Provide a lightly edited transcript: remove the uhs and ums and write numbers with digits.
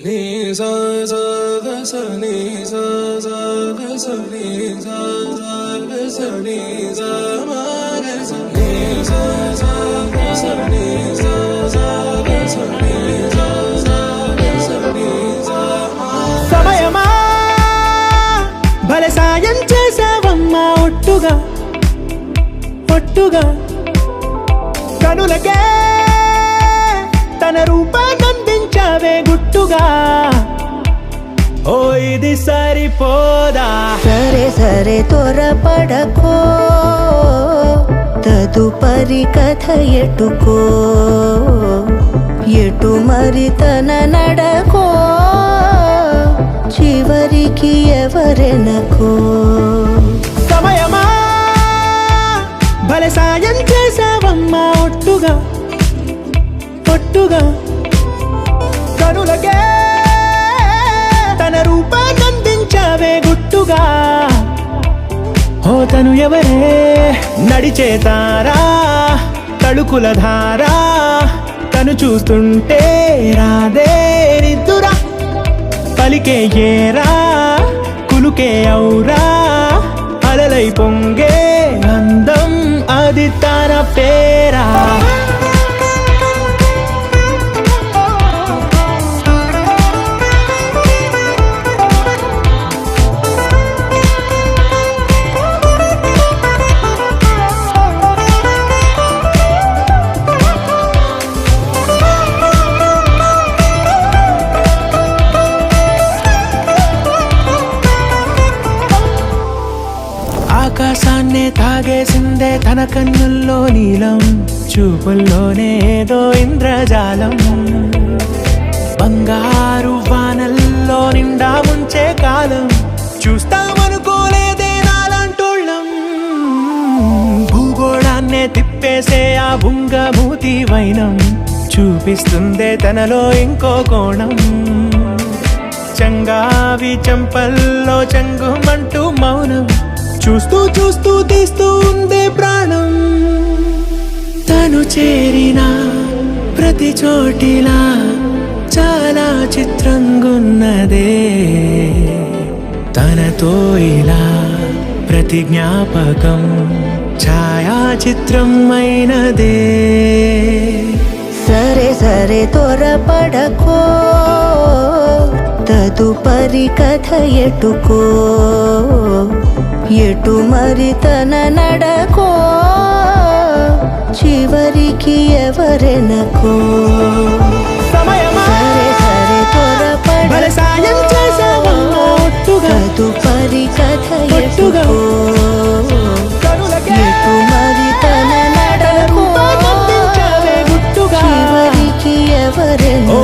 Ni sa sa ga sa ni sa sa ga sa ni sa sa ga sa ni sa ma ga sa ni sa sa ga sa ni sa sa ga sa ni sa sa ga sa ni sa ma సమయమా భలే సాయం చేసావమ్మా ఒట్టుగా ఒట్టుగా కనులకే తన రూపాన్నందించావే గుట్టుగా ఓ ఇది సరిపోదా సరే సరే త్వరపడకో తదుపరి కథ ఎటుకో ఎటు మరి తన నడకో చివరికి ఎవరెనకో సమయమా భలే సాయం చేసావమ్మా ఒట్టుగా ఒట్టుగా కనులకే తన రూపాన్నందించావే గుట్టుగా ఓ తను ఎవరే నడిచే తారా తళుకుల ధారా తను చూస్తుంటే రాదే నిద్దురా పలికే ఏరా కులుకే ఔరా అలలై పొంగే అందం అది తన పేరా ఆకాశాన్నే తాగేసిందే తన కన్నుల్లో నీలం చూపుల్లోనే ఏదో ఇంద్రజాలం బంగారు వానల్లో నిండా ముంచే కాలం చూస్తామనుకోలేదే నాలాంటోళ్ళం భూగోళాన్నే తిప్పేసే ఆ బుంగమూతి వైనం చూపిస్తుందే తనలో ఇంకో కోణం చంగావి చంపల్లో చంగుమంటూ మౌనం చూస్తూ చూస్తూ తీస్తూ ఉందే ప్రాణం తను చేరిన ప్రతి చోటిలా చాలా చిత్రంగున్నదే తనతో ఇలా ప్రతి జ్ఞాపకం ఛాయాచిత్రం అయినదే సరే సరే త్వరపడకో తదుపరి కథ ఎటుకో ఎటు మరి తన నడకో చివరికి ఎవరెనకో సమయమా సరే సరే భలే సాయం చేసావమ్మా ఒట్టుగా తదుపరి కథ ఒట్టుగా ఎటుకో కనులకే ఎటు మరి తన నడకో రూపాన్నందించావే గుట్టుగా చివరికి ఎవరెనకో